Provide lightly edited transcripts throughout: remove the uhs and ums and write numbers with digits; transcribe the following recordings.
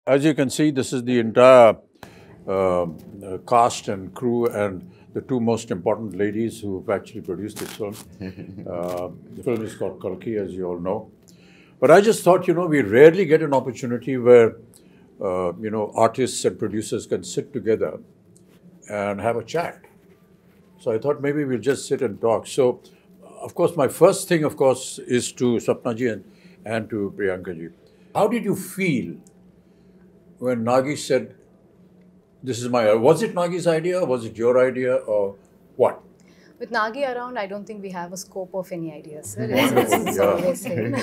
As you can see, this is the entire cast and crew and the two most important ladies who have actually produced this film. The film is called Kalki, as you all know. But I just thought, we rarely get an opportunity where, artists and producers can sit together and have a chat. So I thought maybe we'll just sit and talk. So, of course, my first thing, of course, is to Sapnaji and to Priyankaji. How did you feel when Nagi said, this is my, was it Nagi's idea, was it your idea, or what? With Nagi around, I don't think we have a scope of any ideas, sir. It's always him.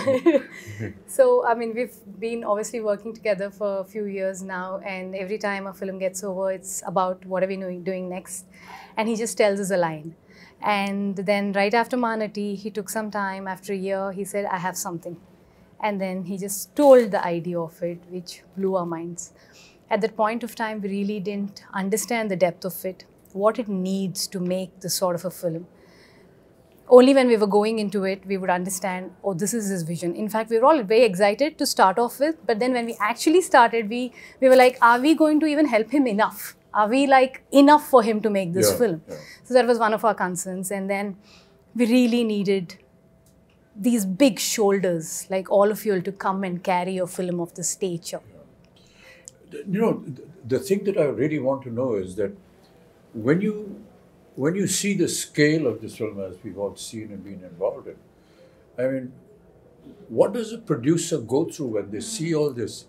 So, I mean, we've been obviously working together for a few years now, and every time a film gets over, it's about what are we doing next, and he just tells us a line. And then right after Manati, he took some time, after a year, he said, I have something. And then he just told the idea of it, which blew our minds. At that point of time, we really didn't understand the depth of it, what it needs to make this sort of a film. Only when we were going into it, we would understand, oh, this is his vision. In fact, we were all very excited to start off with, but then when we actually started, we were like, are we going to even help him enough? Are we like enough for him to make this film? Yeah. So that was one of our concerns. And then we really needed these big shoulders, like all of you, to come and carry a film of this stature. The thing that I really want to know is that when you see the scale of this film, as we've all seen and been involved in, I mean, what does a producer go through when they see all this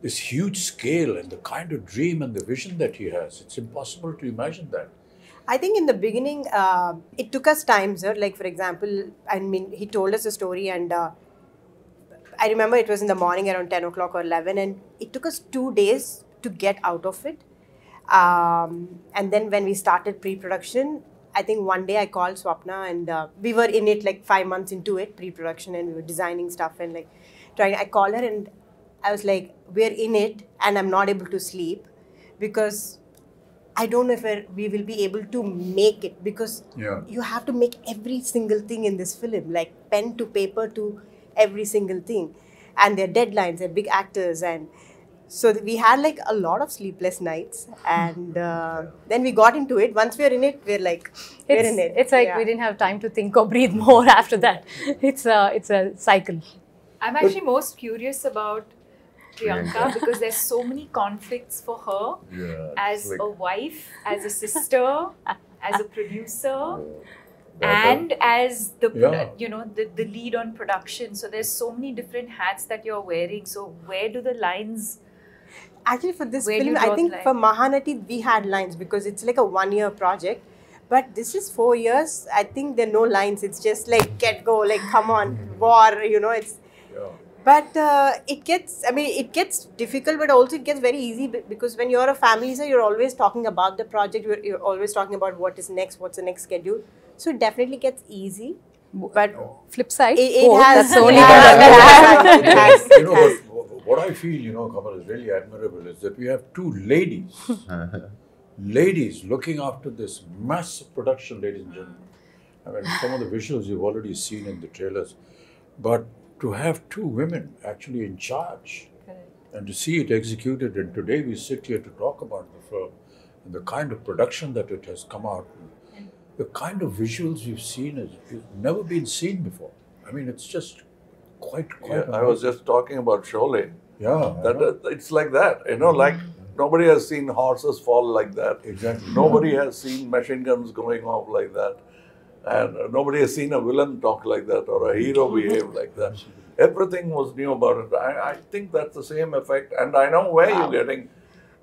huge scale and the kind of dream and the vision that he has? It's impossible to imagine that. I think in the beginning, it took us time, sir. Like, for example, I mean, he told us a story, and I remember it was in the morning around 10 o'clock or 11, and it took us 2 days to get out of it. And then when we started pre-production, I think one day I called Swapna, and we were in it like 5 months into it, pre-production, and we were designing stuff and like trying. I called her and I was like, we're in it, and I'm not able to sleep because I don't know if we will be able to make it, because you have to make every single thing in this film, like pen to paper to every single thing. And their deadlines, they're big actors. And so we had like a lot of sleepless nights. And then we got into it. Once we're in it, we're like, we're in it. It's like we didn't have time to think or breathe more after that. It's a cycle. I'm actually most curious about Priyanka because there's so many conflicts for her as like a wife, as a sister, as a producer, and as the the lead on production. So there's so many different hats that you're wearing. So where do the lines? Actually, for this film, I think for Mahanati we had lines because it's like a 1-year project. But this is 4 years. I think there are no lines. It's just like get go, like come on, war. It's. But it gets difficult, but also it gets very easy because when you're a family, so you're always talking about the project. You're always talking about what is next, what's the next schedule. So it definitely gets easy. But flip side, it has. That's only what I feel, Kamal, is really admirable is that we have two ladies looking after this massive production, ladies and gentlemen. I mean, some of the visuals you've already seen in the trailers, but to have two women actually in charge and to see it executed, and today we sit here to talk about the film and the kind of production that it has come out, the kind of visuals we've seen has never been seen before. I mean, it's just quite I was just talking about Sholay. Yeah. It's like that, like nobody has seen horses fall like that. Exactly. Nobody has seen machine guns going off like that. And nobody has seen a villain talk like that or a hero behave like that. Everything was new about it. I think that's the same effect. And I know where you're getting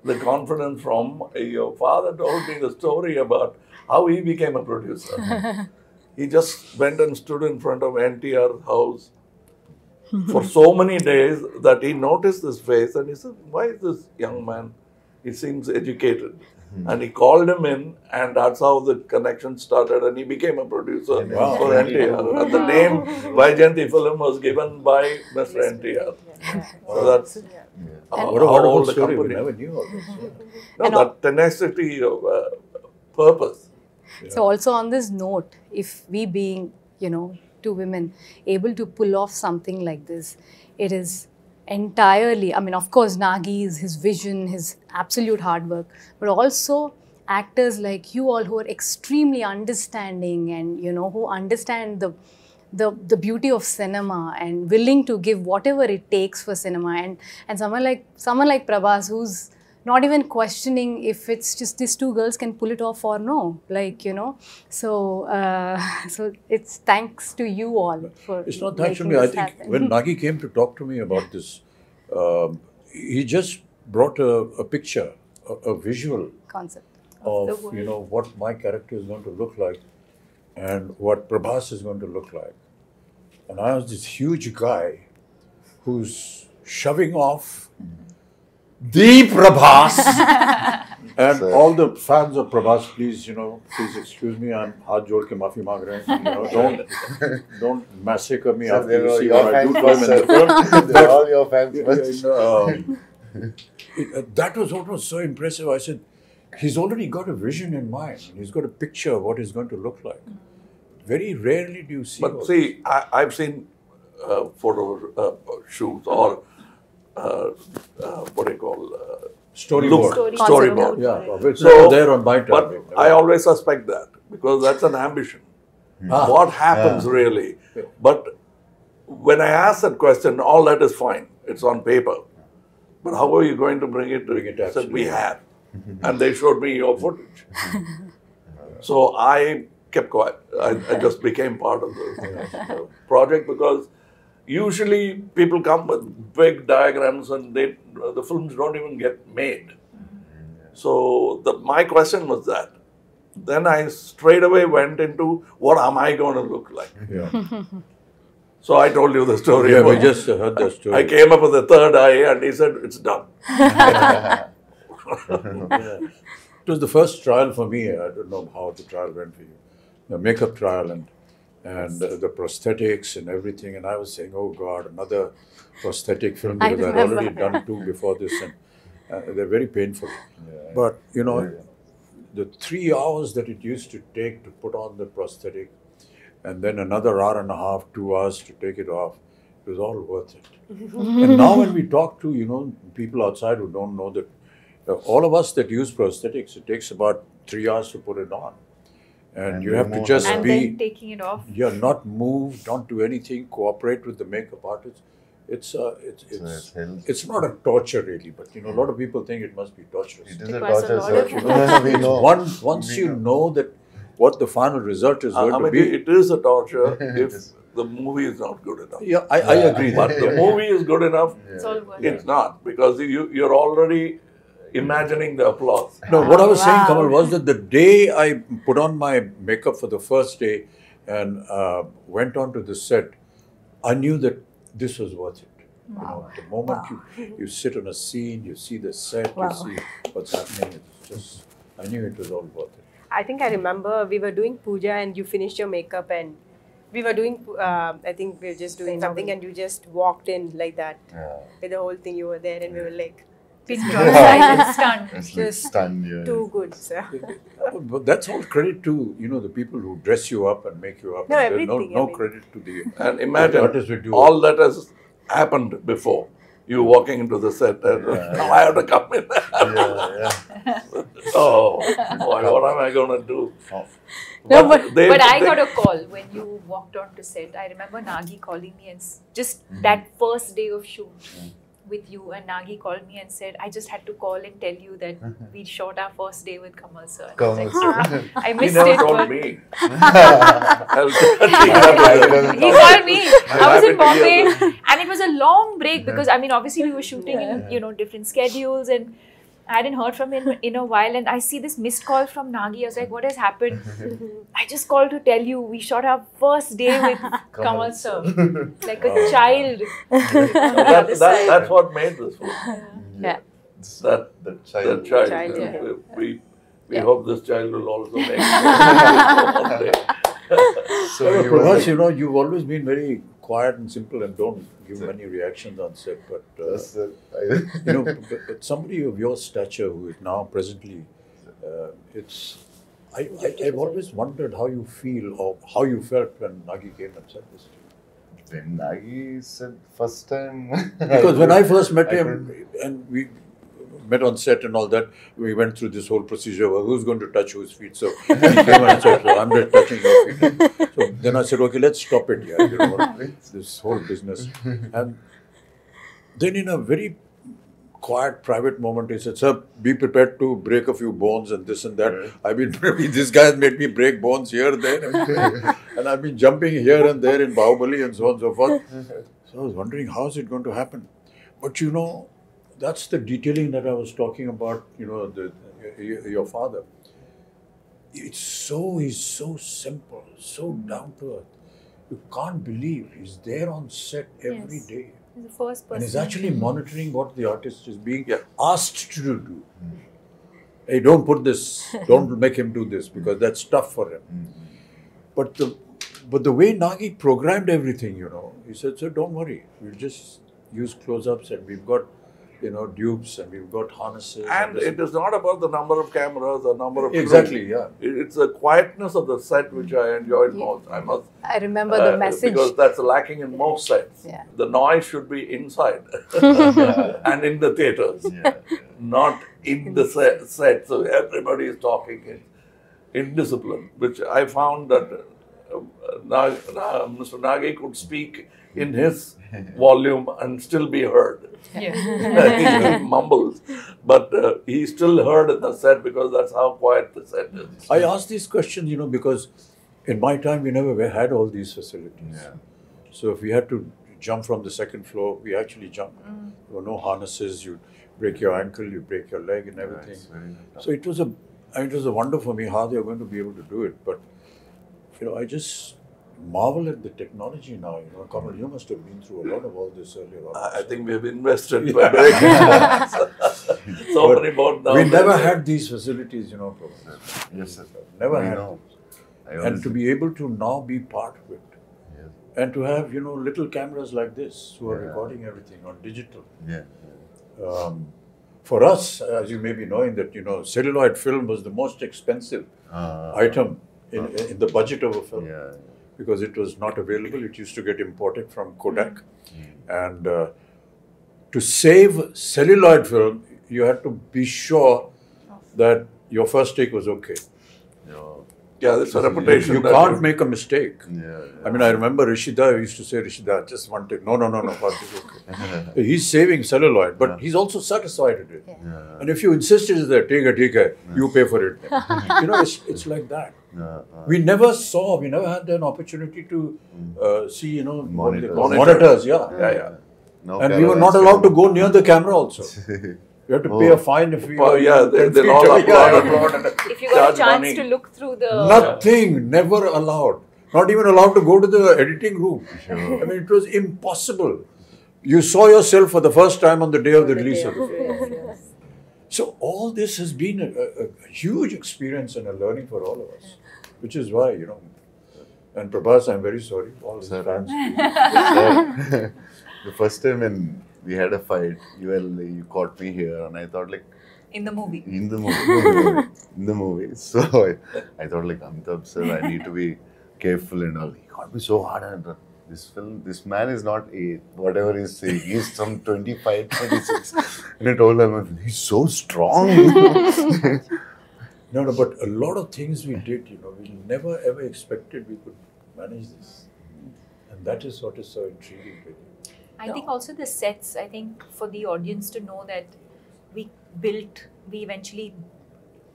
the confidence from. Your father told me the story about how he became a producer. He just went and stood in front of NTR's house for so many days that he noticed this face and he said, why is this young man? He seems educated. And he called him in, and that's how the connection started, and he became a producer for NTR. And the name Vaijayanti film was given by Mr. NTR. So that's what a wonderful story. We never knew all this. No, that tenacity of purpose. So also on this note, if we being, two women able to pull off something like this, it is entirely, I mean, of course, Nagi's, his vision, his absolute hard work, but also actors like you all who are extremely understanding and, you know, who understand the beauty of cinema and willing to give whatever it takes for cinema, and someone like Prabhas, who's not even questioning if it's just these two girls can pull it off or no, like, you know. So so it's thanks to you all for It's not thanks to making me. I this think happen. when Nagi came to talk to me about this, he just brought a picture, a visual Concept. of, you know, what my character is going to look like and what Prabhas is going to look like. And I was this huge guy who's shoving off the Prabhas. And all the fans of Prabhas, please, you know, please excuse me, I'm haath jod ke maafi maang rahe hain. You know, don't massacre me after you see what I do to him in the film. They're all your fans. That was what was so impressive. I said, he's already got a vision in mind. He's got a picture of what he's going to look like. Very rarely do you see. But see, I've seen photo shoots or what do you call storyboard. Storyboard. Yeah, it's So, not there on my But tab. I always suspect that because that's an ambition. What happens really? But when I ask that question, all that is fine. It's on paper. But how are you going to bring it to I said, we have. And they showed me your footage. So I kept quiet. I just became part of the project because usually people come with big diagrams and the films don't even get made. So my question was that. Then I straight away went into what am I going to look like? Yeah. So I told you the story. Yeah, about- we just heard the story. I came up with the third eye and he said, it's done. Yeah. It was the first trial for me. I don't know how the trial went for you. The makeup trial and the prosthetics and everything. And I was saying, oh God, another prosthetic film I because I'd remember. already done two before this, and they're very painful. But you know, the 3 hours that it used to take to put on the prosthetic, and then another hour and a half, 2 hours to take it off, it was all worth it. And now when we talk to, you know, people outside who don't know that, all of us that use prosthetics, it takes about 3 hours to put it on. And you have to just And be, then taking it off. yeah, not move, don't do anything, cooperate with the makeup artist. It's not a torture really, but you know, a lot of people think it must be torturous. It is a Requires a torture, lot sir. of- You know, we know. Once you know that what the final result is going I to mean, be. it is a torture if the movie is not good enough. Yeah, I agree. But the movie is good enough, It's all worth it's not because you're already imagining the applause. No, what I was saying, Kamal, was that the day I put on my makeup for the first day and went onto the set, I knew that this was worth it. You know, the moment you sit on a scene, you see the set, you see what's happening, it's just, I knew it was all worth it. I think I remember we were doing puja and you finished your makeup and we were doing, I think we were just doing something and you just walked in like that. With the whole thing, you were there and we were like, Pin drop, silent, stunned. It's like Just stunned, yeah. too good, sir. But that's all credit to, you know, the people who dress you up and make you up. No, There's everything, no I mean. credit to the And imagine artists who do all that has happened before. You walking into the set and now I have to come in. Oh, boy, what am I going to do? No, but But I got a call when you walked onto set. I remember Nagi calling me and just that first day of shoot with you, and Nagi called me and said, I just had to call and tell you that we shot our first day with Kamal sir. And I was like, I He missed never it. told but- me. He called me. I was in happy to Bombay, hear and it was a long break because I mean, obviously we were shooting in different schedules, and I hadn't heard from him in a while. And I see this missed call from Nagi. I was like, "What has happened?" I just called to tell you we shot our first day with Kamal sir, like a child. That's what made this film. Yeah. That child. child. Child, yeah. We hope this child will also make it one day. So you were Prabhas, like, you know, you've always been very quiet and simple and don't give many reactions on set. But, that's the- you know, but somebody of your stature who is now presently, I've always wondered how you feel or how you felt when Nagi came and said this to you. When Nagi said first time. Because when I first met I him, and we met on set and all that, we went through this whole procedure of who's going to touch whose feet. So he came and said, so I'm just touching your feet. So then I said, okay, let's stop it here. You know what? This whole business. And then in a very quiet, private moment, he said, sir, be prepared to break a few bones and this and that. I've been, this guy has made me break bones here, there, and I've been jumping here and there in Bahubali and so on and so forth. So I was wondering, how is it going to happen? But you know, that's the detailing that I was talking about, you know, your father. He's so simple, so down to earth. You can't believe he's there on set every day. He's the first person. And he's actually monitoring what the artist is being asked to do. Hey, don't put this, don't make him do this because that's tough for him. But the way Nagi programmed everything, you know, he said, sir, don't worry, we'll just use close-ups and we've got, you know, dupes and we've got harnesses. And it is not about the number of cameras or number of Exactly, crew. yeah. It's the quietness of the set which I enjoyed most. I must. I remember the message. Because that's lacking in most sets. Yeah. The noise should be inside and in the theatres, not in the set. So everybody is talking in discipline, which I found that Mr. Nagi could speak in his volume and still be heard. Yeah. He mumbles, but he's still heard in the set because that's how quiet the set is. I asked these questions, you know, because in my time we never had all these facilities. Yeah. So if we had to jump from the second floor, we actually jumped. There were no harnesses. You break your ankle, you break your leg, and everything. So it was a wonder for me how they were going to be able to do it. But you know, I just marvel at the technology now. You know, Kamal, you must have been through a lot of all this earlier on. I think we have invested by breaking so many boat down. We never had these facilities, you know, Prabhas. Yes, sir. Never I had. know. And to be able to now be part of it. And to have, you know, little cameras like this who are recording everything on digital. For us, as you may be knowing that, you know, celluloid film was the most expensive item in the budget of a film. Because it was not available. It used to get imported from Kodak. And to save celluloid film, you had to be sure that your first take was okay. Yeah, that's a reputation. You can't make a mistake. Yeah. I mean, I remember Rishida used to say, Rishida, just one take. No, first is okay. He's saving celluloid, but he's also satisfied with it. And if you insist it is there, take it, you pay for it. You know, it's like that. We never had an opportunity to see, you know, monitors. No And we were not allowed to go near the camera also. You have to pay a fine if we they'll all applaud. If you got a chance money. to look through the... Nothing, never allowed. Not even allowed to go to the editing room. I mean, it was impossible. You saw yourself for the first time on the day of the release of the film. So all this has been a huge experience and a learning for all of us. Which is why, you know, and Prabhas, I'm very sorry, all his fans. The first time when we had a fight, you caught me here, and I thought like In the movie. in the movie. So I thought like Amitabh sir, I need to be careful and all. He caught me so hard, and this man is not whatever he's saying. He's some 25, 26. And I told him, he's so strong. No, but a lot of things we did, you know, we never ever expected we could manage this. And that is what is so intriguing with it. I think also the sets, I think for the audience to know that we eventually,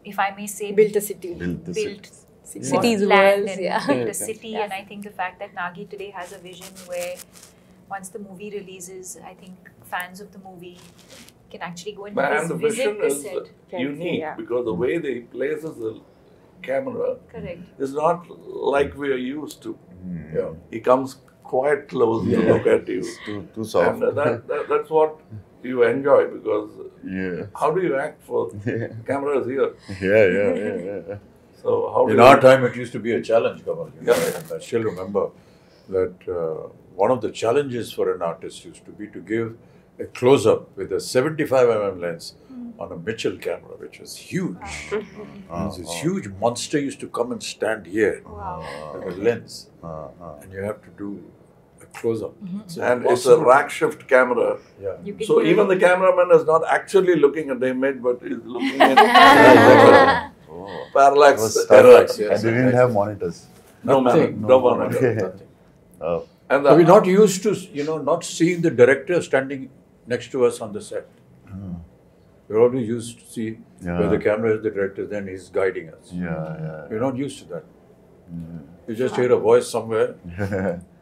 if I may say, Built a city. built Cities, land worlds, and built a city. And I think the fact that Nagi today has a vision where once the movie releases, I think fans of the movie can actually go and And the visit vision the is set. unique because the way they places the camera Correct. is not like we are used to. Yeah. He comes quite close to look at you. Too soft. And that's what you enjoy because how do you act for camera is here? Yeah. So how do In you our time, it used to be a challenge, Kamal. You know, Yeah. and I still remember that one of the challenges for an artist used to be to give a close-up with a 75mm lens on a Mitchell camera, which was huge. This huge monster used to come and stand here with a lens. And you have to do a Close up. And it's a rack shift camera. Yeah. You can So hear even it. the cameraman is not actually looking at the image, but is looking at Oh. parallax. Was Parallax, I yes. didn't have monitors. No, Nothing. no monitor. Okay. Nothing. Oh. And So we're not used to, not seeing the director standing next to us on the set. We're always used to see where the camera is the director, then he's guiding us. Yeah, We're not used to that. You just hear a voice somewhere,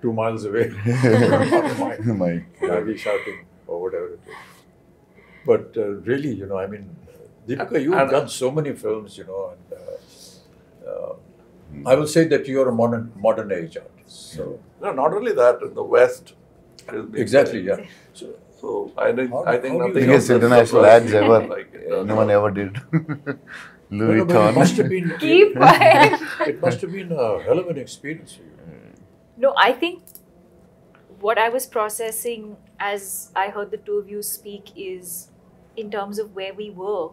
2 miles away. yeah. My Maybe shouting or whatever it is. But really, I mean, Deepika, you've done so many films, and I will say that you're a modern age artist. So no, not only that, in the West. it has been exactly, very- yeah. So I think How do you nothing biggest else has international surprised ads me ever. like it does. No one ever did. Louis No, but it must have Vuitton. been. Keep quiet. It must have been a hell of an experience for you. No, I think what I was processing as I heard the two of you speak is in terms of where we were,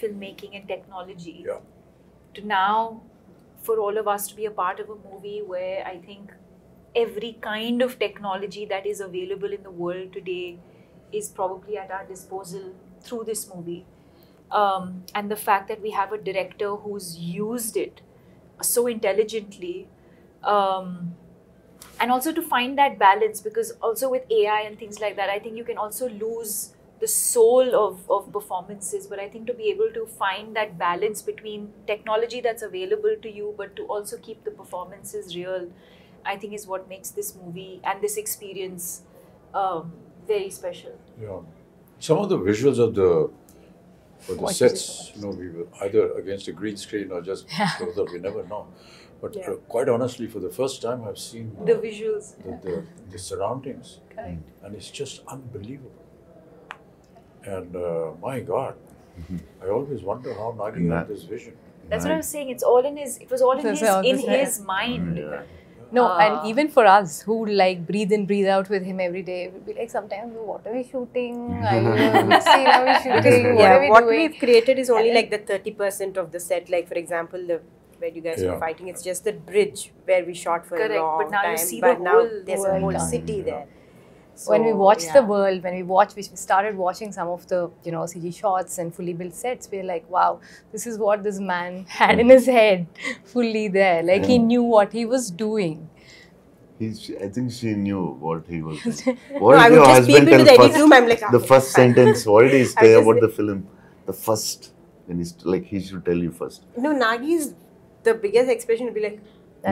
filmmaking and technology, Yeah. to now for all of us to be a part of a movie where I think every kind of technology that is available in the world today is probably at our disposal through this movie. And the fact that we have a director who's used it so intelligently, and also to find that balance, because also with AI and things like that, I think you can also lose the soul of performances, but I think to be able to find that balance between technology that's available to you but to also keep the performances real, I think is what makes this movie and this experience very special. Yeah. Some of the visuals of the sets, we were either against a green screen or just close up, we never know. But quite honestly, for the first time, I've seen The visuals. the surroundings. Correct. And it's just unbelievable. And my God, I always wonder how Nagi had this vision. That's what I was saying. It was all in his mind. No, and even for us who like breathe in, breathe out with him every day, we'd be like sometimes, what are we shooting? Which scene are we shooting? What are we what doing? we've created is only like the 30% of the set. Like for example, where you guys were fighting, it's just the bridge where we shot for Correct, a long but now you time. see but the now whole there's a whole world. city there. So, When we watched the world, we started watching some of the CG shots and fully built sets, we were like, wow, this is what this man had in his head, fully there. Like he knew what he was doing. I think she knew what he was doing. No, What I did would your just peep husband into tell the edit room. I'm like, the okay, first fine. sentence, what did he I say just about like- the film? The first, when he's like, he should tell you first. No, Nagi's the biggest expression would be like,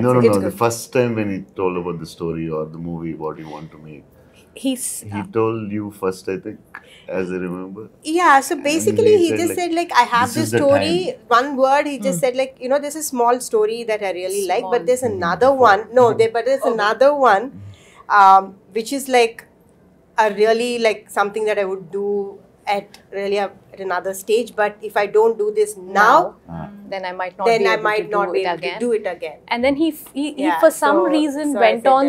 No, it's the good. first time when he told about the story or the movie, what he want to make. He told you first, I think, as I remember. Yeah, so basically he said, just like, said like, I have this this is the story, one word, he just said like, this is small story that I really like, but there's another one, but there's another one, which is like a really like something that I would do at another stage, but if I don't do this now, then I might not then be I able might to not do be it able again. to do it again. And then he Yeah, for some so- reason so I went said on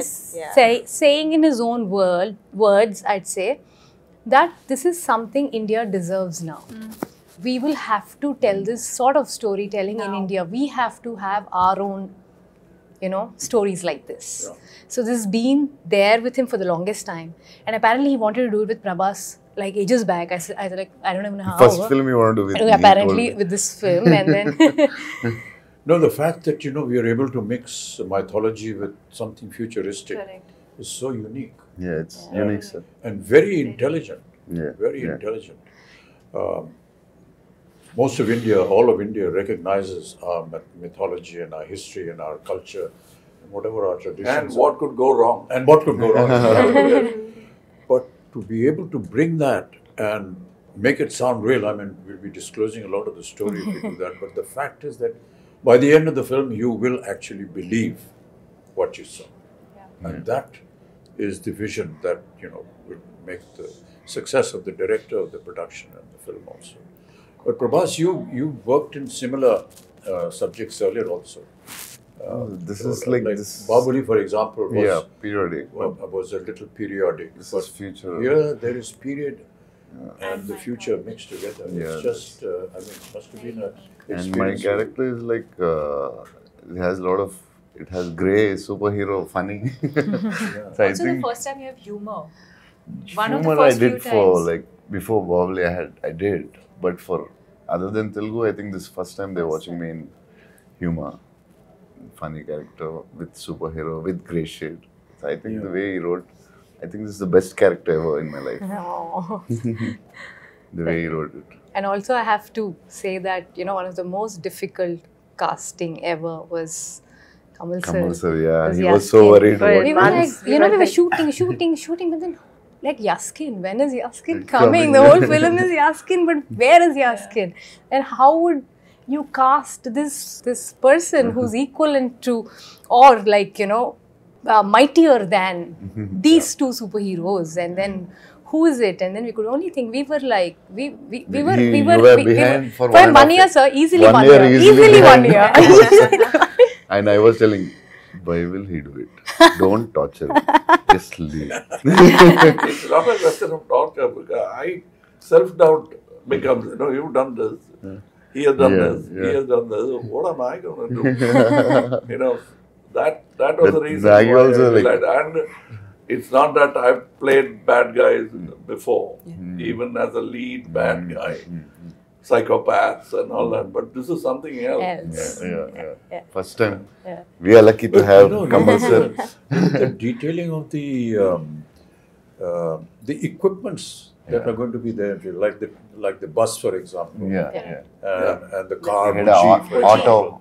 that, saying in his own words, I'd say, that this is something India deserves now. We will have to tell this sort of storytelling in India. We have to have our own, stories like this. Yeah. So this has been there with him for the longest time. And apparently he wanted to do it with Prabhas like ages back. I said, like, I don't even know how. First film you want to do with me, he Apparently told me. with this film, and then No, the fact that, we are able to mix mythology with something futuristic Correct. is so unique Yeah, it's unique, sir. and very intelligent. Yeah, Very yeah. intelligent. Most of India, all of India recognizes our mythology and our history and our culture and whatever our traditions And are. what could go wrong? And what could go wrong. But to be able to bring that and make it sound real, we'll be disclosing a lot of the story if we do that. But the fact is that by the end of the film, you will actually believe what you saw. And that is the vision that, will make the success of the director, of the production and the film also. But Prabhas, you worked in similar subjects earlier also. This is like this. Bahubali, for example, was, periodic. was a little periodic. This But is future. here there is period and the future mixed together. Yeah, It's just, it must have been a And my experience. character is like, he has a lot of it has grey, superhero, funny. So I Also, think the first time you have humor. One of the humor I first did few for times. like before Baahubali I did, but for other than Telugu I think this first time they're watching me in humor, funny character with superhero with grey shade. So I think the way he wrote, I think this is the best character ever in my life. Oh. The way he wrote it. And also, I have to say that, you know, one of the most difficult casting ever was Kamal sir. Kamal sir, yeah, Was he was so Yaskin. worried But about We were like, Once you know, we were like- shooting, but then, like, Yaskin, when is Yaskin coming? The whole film is Yaskin, but where is Yaskin? And how would you cast this person who's equivalent to, or like, you know, mightier than these two superheroes? And then who is it? And then we could only think, we were like, we were behind for for 1.5 year, sir, easily 1 1 year, year, easily easily 1 behind. year. And I was telling, why will he do it? Don't torture him. Just leave. It's not a question of torture because I self-doubt becomes, you know, you've done this, he has done this, he has done this. What am I going to do? You know, that was the reason Nagi why also I did like- that. And it's not that I've played bad guys before, even as a lead bad guy, psychopaths and all that. But this is something else. Yeah. First time. We are lucky to have Kamal sir. The detailing of the equipments that are going to be there, like the bus, for example, and the car, We had Buji, a for auto.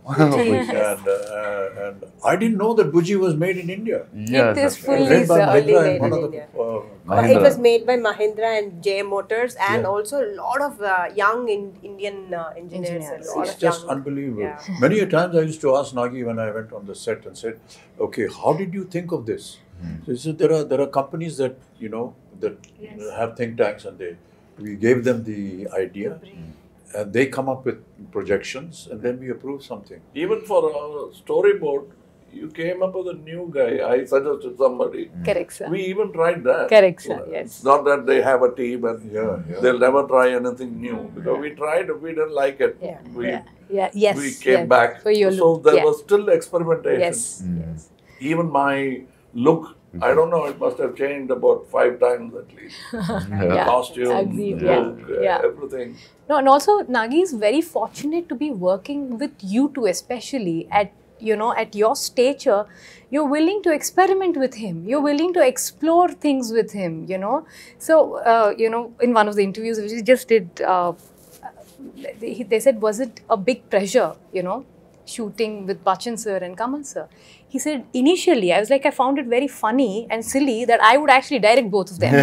and I didn't know that Buji was made in India. It is fully Made by sir. Mahindra made and one in of the, India. It was made by Mahindra and JM Motors and also a lot of young Indian engineers. A lot it's of just young, unbelievable. Yeah. Many a times I used to ask Nagi when I went on the set and said, "Okay, how did you think of this?" So he said, there are companies that have think tanks, and we gave them the idea, and they come up with projections, and then we approve something. Even for a storyboard, you came up with a new guy. I suggested somebody. Correct, sir. We even tried that. Correct, sir. Yes. It's not that they have a team and Yeah. they'll never try anything new. Because we tried, we didn't like it. Yeah. We, Yes. we came back. For your So look. there yeah. was still experimentation. Yes. Yes. Even my look, I don't know, it must have changed about 5 times at least. Yeah. Costume, Agreed, look, yeah. everything. No, and also Nagi is very fortunate to be working with you two, especially at your stature. You're willing to experiment with him. You're willing to explore things with him. So in one of the interviews which we just did, they said, was it a big pressure? Shooting with Bachchan sir and Kamal sir. He said, initially, I was like, I found it very funny and silly that I would actually direct both of them.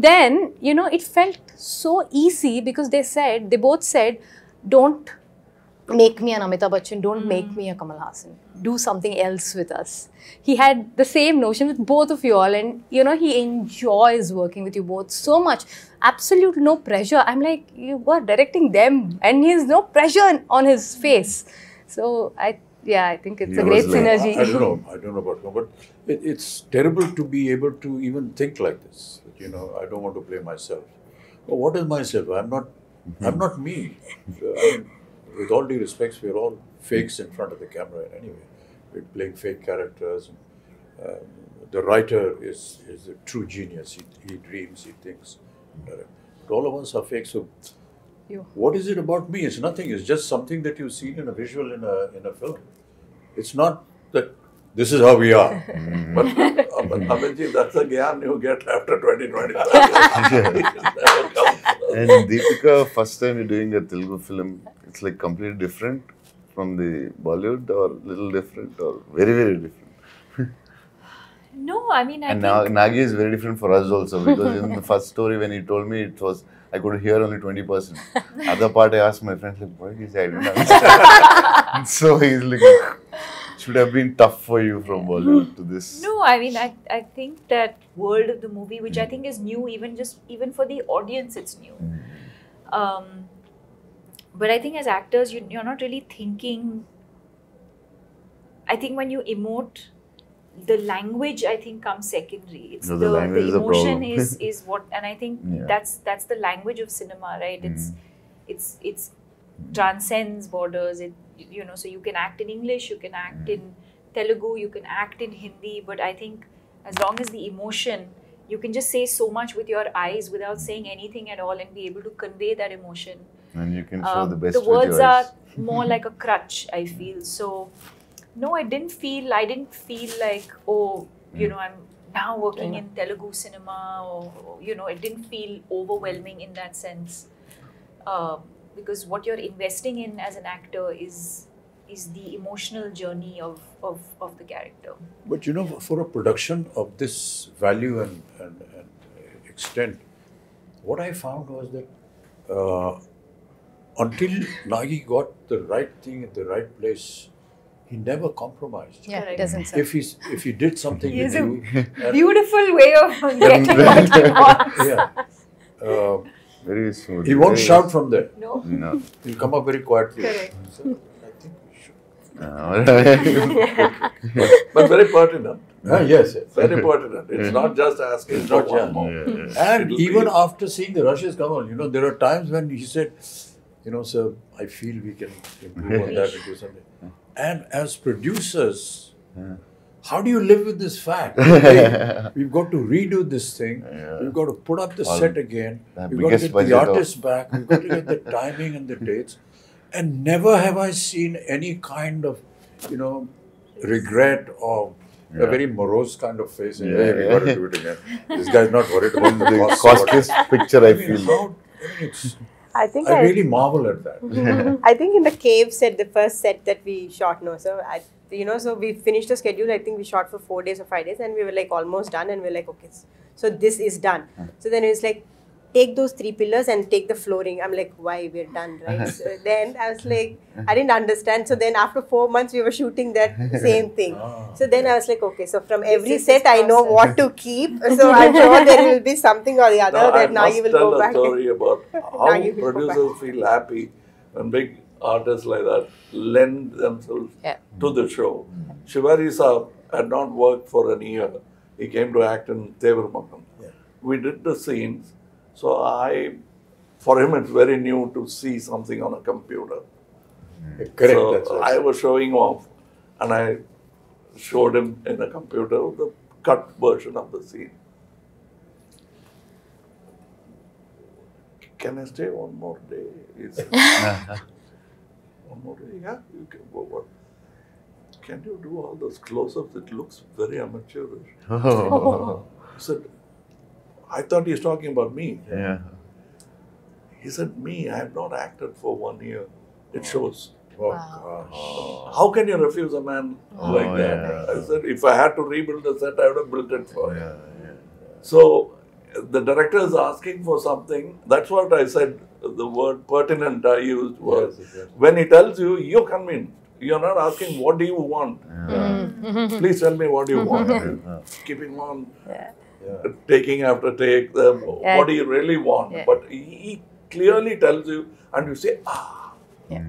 then, it felt so easy because they both said, don't make me an Amitabh Bachchan, don't make me a Kamal Hasan. Do something else with us. He had the same notion with both of you all, and he enjoys working with you both so much. Absolute no pressure. I'm like, you are directing them, and he has no pressure on his face. So I think it's a great synergy. I don't know about him, but it's terrible to be able to even think like this. I don't want to play myself. Well, what is myself? I'm not me. With all due respects, we're all fakes in front of the camera anyway. We're playing fake characters. The writer is a true genius. He dreams, he thinks. But all of us are fake. So, what is it about me? It's nothing. It's just something that you've seen in a visual in a film. It's not that this is how we are. But Amitji, that's a gyan you get after 20-25 years. And Deepika, first time you're doing a Telugu film, it's like completely different from the Bollywood, or little different, or very, very different. No, I mean, I And think... Nagi is very different for us also, because in the first story when he told me, I could hear only 20%. Other part I asked my friends, like, what is it? I didn't understand. So he's like, should have been tough for you from Bollywood to this. No, I mean, I think that world of the movie, which I think is new, even for the audience, it's new. But I think as actors, you're not really thinking. I think when you emote, the language, I think, comes secondary. It's No, the language is a emotion problem. is what, and I think that's the language of cinema, right? It's transcends borders. So you can act in English, you can act in Telugu, you can act in Hindi, but I think as long as the emotion, you can just say so much with your eyes without saying anything at all and be able to convey that emotion. And you can show the best with words your are eyes. more like a crutch, I feel. So no, I didn't feel like, oh, I'm now working in Telugu cinema, or it didn't feel overwhelming in that sense. Because what you're investing in as an actor is the emotional journey of the character. But for a production of this value and extent, what I found was that until Nagi got the right thing at the right place, he never compromised. Yeah, Correct. it doesn't sir. If he did something He with has a you, beautiful way of getting what he wants. yeah, Very smooth. he won't very- shout from there. No? No. He'll come up very quietly. Correct. So, I think we should. But very pertinent. Yes, yes. Very pertinent. It's not just asking It's for not one just- more. And It'll even be- after seeing the rushes come on, there are times when he said, sir, I feel we can improve on that and do something. And as producers, how do you live with this fact? Hey, we've got to redo this thing. Yeah. We've got to put up the All set again. the We've got to biggest get the budget of- artists back. We've got to get the timing and the dates. And never have I seen any kind of, regret or a very morose kind of face. Saying, hey, we got to do it again. This guy's not worried about the The cost. costliest picture I I mean, feel. I think I really marvel at that. I think in the cave set, the first set that we shot, so we finished the schedule. I think we shot for 4 days or 5 days, and we were like almost done. And we were like, okay, so this is done. So then it's like, take those 3 pillars and take the flooring. I'm like, why, we're done, right? So then I was like, I didn't understand. So then after 4 months, we were shooting that same thing. So then I was like, okay, so from every is set, this I know process. what to keep. So I'm sure there will be something or the other Now, I that now you must will tell go a back. story about how Now you will go back. producers feel happy when big artists like that lend themselves Yeah. to the show. Shivari Saab had not worked for a year. He came to act in Tevarmakam. Yeah. We did the scenes. So for him, it's very new to see something on a computer. Correct. So That's right. I was showing off, and I showed him in a computer the cut version of the scene. Can I stay one more day? He said, one more day? Yeah, you can go. What? Can you do all those close-ups? It looks very amateurish. I said, I thought he was talking about me. Yeah. He said, me, I have not acted for 1 year. It shows. Oh, Wow. gosh. How can you refuse a man like that? yeah. I said, if I had to rebuild the set, I would have built it for him. Yeah. So, the director is asking for something. That's what I said, the word pertinent I used was, Yes, yes. when he tells you, you're convinced. You're not asking, what do you want? Please tell me what you want. Keeping on, taking after take, what do you really want? Yeah. But he clearly tells you, and you say, Yeah.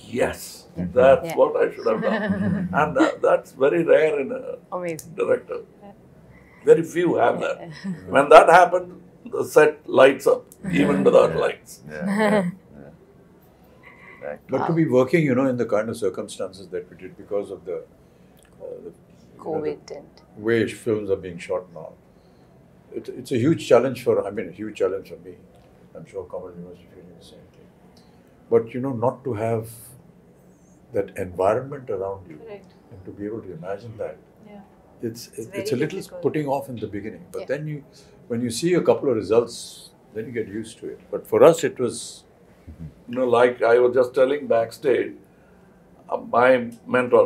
yes, that's Yeah. what I should have done. And that's very rare in a Amazing. director. Very few have that. When that happens, the set lights up, even without lights. Yeah. But to be working, in the kind of circumstances that we did because of the COVID and way films are being shot now, it's a huge challenge a huge challenge for me. I'm sure Kamal, you must be feeling the same thing. But not to have that environment around you Correct. and to be able to imagine that, Yeah. it's very a little difficult. putting off in the beginning. But Yeah. then when you see a couple of results, then you get used to it. But for us, it was Like I was just telling backstage, my mentor,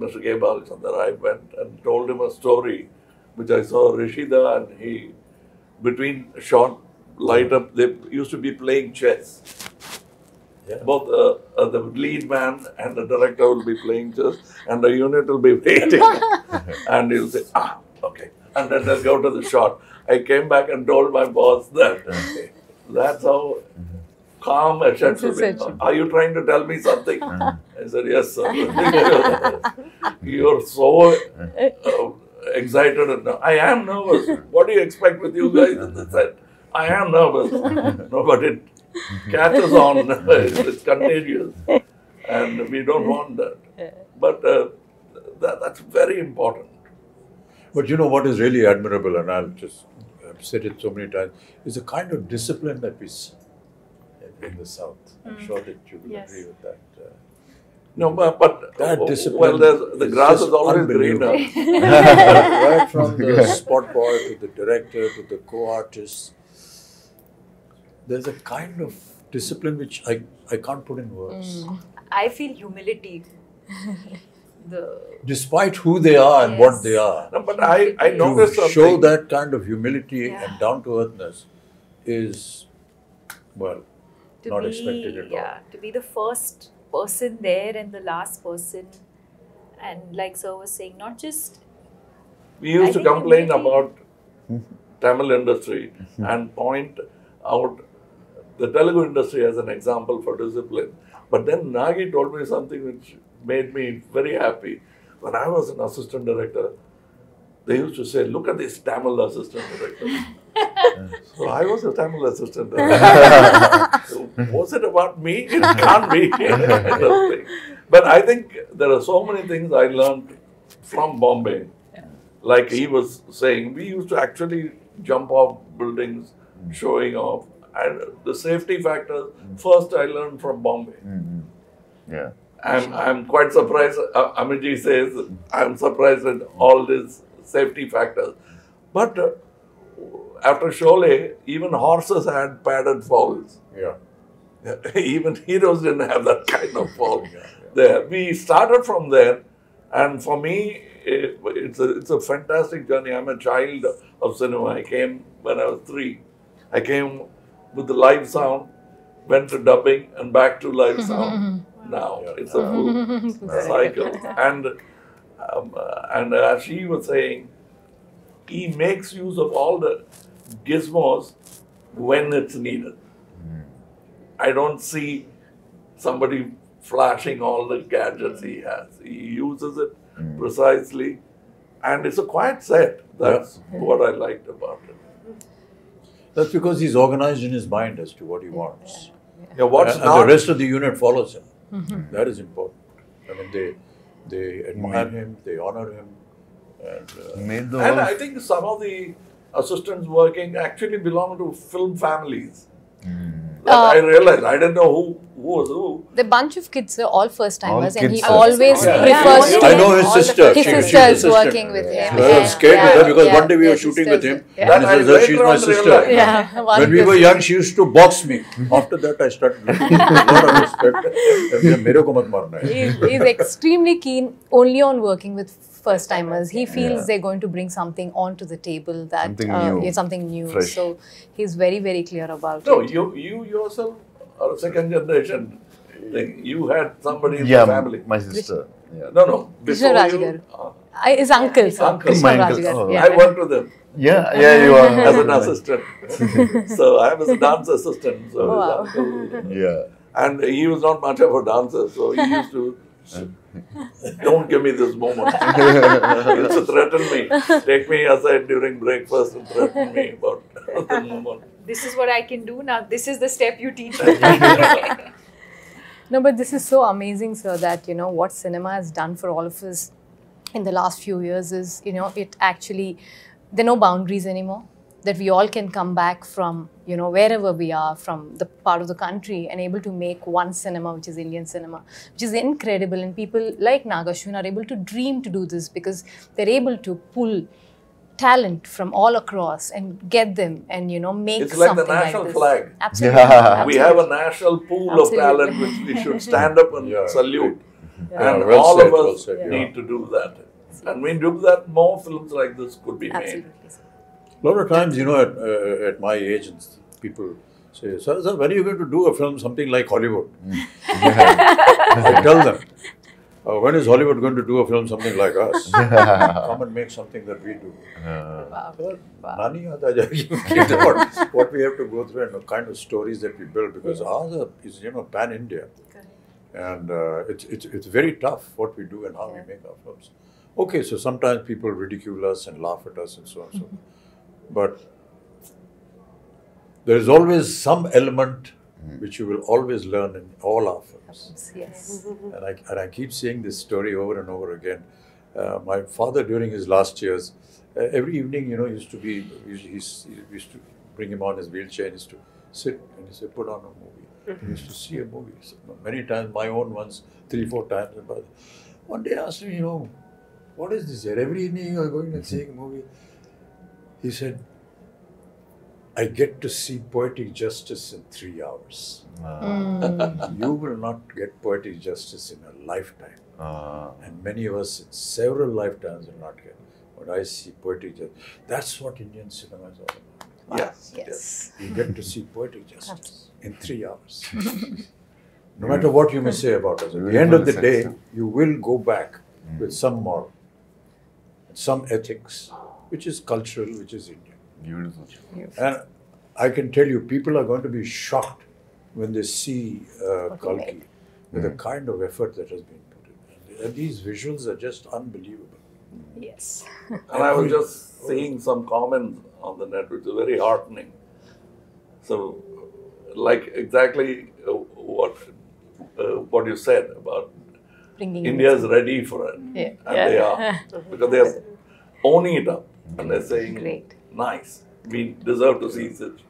Mr. K. Balachandar, I went and told him a story which I saw Rishida, and he, between shot, light up, they used to be playing chess. Yeah. Both the lead man and the director will be playing chess, and the unit will be waiting. And he'll say, okay. And then they'll go to the shot. I came back and told my boss that that's how calm a shot should be. Are you trying to tell me something? I said, yes, sir. You're so excited. And I am nervous. What do you expect with you guys in the set? I am nervous. No, but catches on. It's contagious. And we don't want that. But that's very important. But you know what is really admirable, and I've said it so many times, is the kind of discipline that we see in the South. I'm sure that you will agree with that. No, but that discipline. Well, the grass is always greener. Right from the spot boy to the director to the co-artist, there's a kind of discipline which I can't put in words. I feel humility. Despite who they are and what they are. No, but I noticed to something. show that kind of humility and down-to-earthness is, well, not expected at all. To be the first person there and the last person, and like Sir was saying, not just... We used to complain about Tamil industry and point out the Telugu industry as an example for discipline. But then Nagi told me something which made me very happy. When I was an assistant director, they used to say, look at this Tamil assistant director. So I was a Tamil assistant director. So was it about me? It can't be. But I think there are so many things I learned from Bombay. Like he was saying, we used to actually jump off buildings, showing off. And the safety factor, first I learned from Bombay. Yeah. I'm quite surprised. Amiji says, I'm surprised at all these safety factors. But after Sholay, even horses had padded falls. Yeah. Even heroes didn't have that kind of fall. There, we started from there, and for me, it's a fantastic journey. I'm a child of cinema. I came when I was 3. I came with the live sound, went to dubbing, and back to live sound. Now it's a full cycle. And as she was saying, he makes use of all the gizmos when it's needed. I don't see somebody flashing all the gadgets he has. He uses it precisely, and it's a quiet set. That's what I liked about it. That's because he's organized in his mind as to what he wants. Yeah, what's and not, the rest of the unit follows him. That is important. I mean, they admire him, they honor him. And I think some of the assistants working actually belong to film families. I realized, I didn't know who was who. The bunch of kids are all first timers, All and he kids. always prefers to I know his sister. his She's sister is assistant. working with him. I was scared with her because one day we were shooting with him. That And I he says, she's later my on sister. realized. Yeah, When we were young, she used to box me. After that, I started looking with a lot of respect. Mere ko mat marna hai. He's extremely keen only on working with first timers. He feels they're going to bring something onto the table that Something new. Fresh. So he's very, very clear about No, it. you yourself are a second generation thing. You had somebody in the family. My sister. Yeah. No. Krishna Before you, Rajgar. His uncle, sir. Uncle. Krishna My uncle. Rajgar. Oh. Yeah. I worked with him Yeah, you are. as an assistant. So I was a dance assistant. So Wow. his uncle, Yeah. and he was not much of a dancer, so he used to. Don't give me this moment. He used to threaten me. Take me aside during breakfast and threaten me about the moment. This is what I can do now. This is the step you teach me. No, but this is so amazing, sir, that, what cinema has done for all of us in the last few years is, it actually, there are no boundaries anymore. That we all can come back from, wherever we are, from the part of the country, and able to make one cinema, which is Indian cinema, which is incredible. And people like Nagashwin are able to dream to do this because they're able to pull talent from all across and get them and, make It's like something the national this. flag. Absolutely. Yeah. We have a national pool Absolutely. of talent which we should stand up and salute. And well all said, of well us said, need to do that. And when we do that, more films like this could be made. Absolutely, sir. A lot of times, at my age, people say, sir, when are you going to do a film, something like Hollywood? I tell them, when is Hollywood going to do a film, something like us? Come and make something that we do. Nani yaad aa jayegi. What we have to go through and the kind of stories that we build, because ours is, pan-India. And it's very tough what we do and how we make our films. Okay, so sometimes people ridicule us and laugh at us and so on and so on. But there is always some element which you will always learn in all our films. Yes. And I keep seeing this story over and over again. My father, during his last years, every evening, used to bring him on his wheelchair and used to sit and he said, put on a movie. He used to see a movie. So many times, my own ones, 3-4 times. But one day I asked him, what is this here? Every evening you are going and seeing a movie. He said, I get to see poetic justice in 3 hours. You will not get poetic justice in a lifetime. And many of us in several lifetimes will not get. But I see poetic justice. That's what Indian cinema is all about. Yes. Yes. You get to see poetic justice in 3 hours. No matter what you may say about us, at the end of the day, you will go back with some moral, some ethics, which is cultural, which is Indian. Beautiful. And I can tell you, people are going to be shocked when they see Kalki with the kind of effort that has been put in. And these visuals are just unbelievable. Yes. And I was just seeing some comments on the net, which is very heartening. So, like exactly what you said about Bringing India's ready for it. Yeah. And they are. Because they are owning it up. And they're saying, Great. nice. We deserve to see such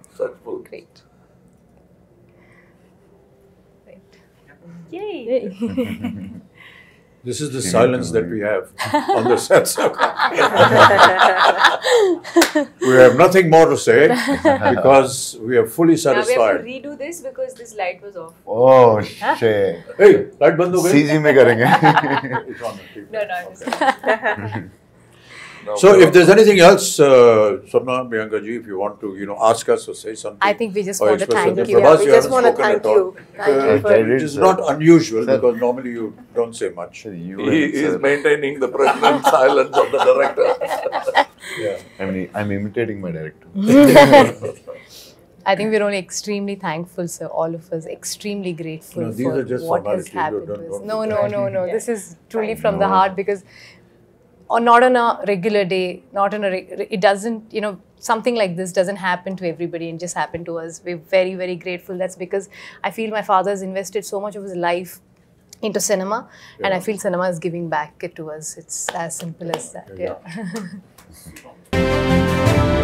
films. Great. Yay! This is the silence that we have on the sets. We have nothing more to say because we are fully Now we have to satisfied. redo this because this light was off. Oh shit. Hey, light band ho gayi? CG में करेंगे. It's on, keep No, it. no, I'm just No, So, if there's anything else, Sapna, Priyanka ji, if you want to, ask us or say something. I think we just or want to express thank something. you. Prabhas, We you just haven't want to spoken thank at all. you. Thank you for I did, Which is sir. not unusual Sir. because normally you don't say much. he is maintaining the pregnant silence of the director. Yeah. I'm imitating my director. I think we're only extremely thankful, sir. All of us extremely grateful No, these for are just what has formalities. You happened. don't No, do no, that. no, no. Yeah. This is truly from No. the heart because, or not on a regular day, not on a. It doesn't, something like this doesn't happen to everybody and just happen to us. We're very, very grateful. That's because I feel my father has invested so much of his life into cinema, and I feel cinema is giving back it to us. It's as simple as that. Yeah. Yeah.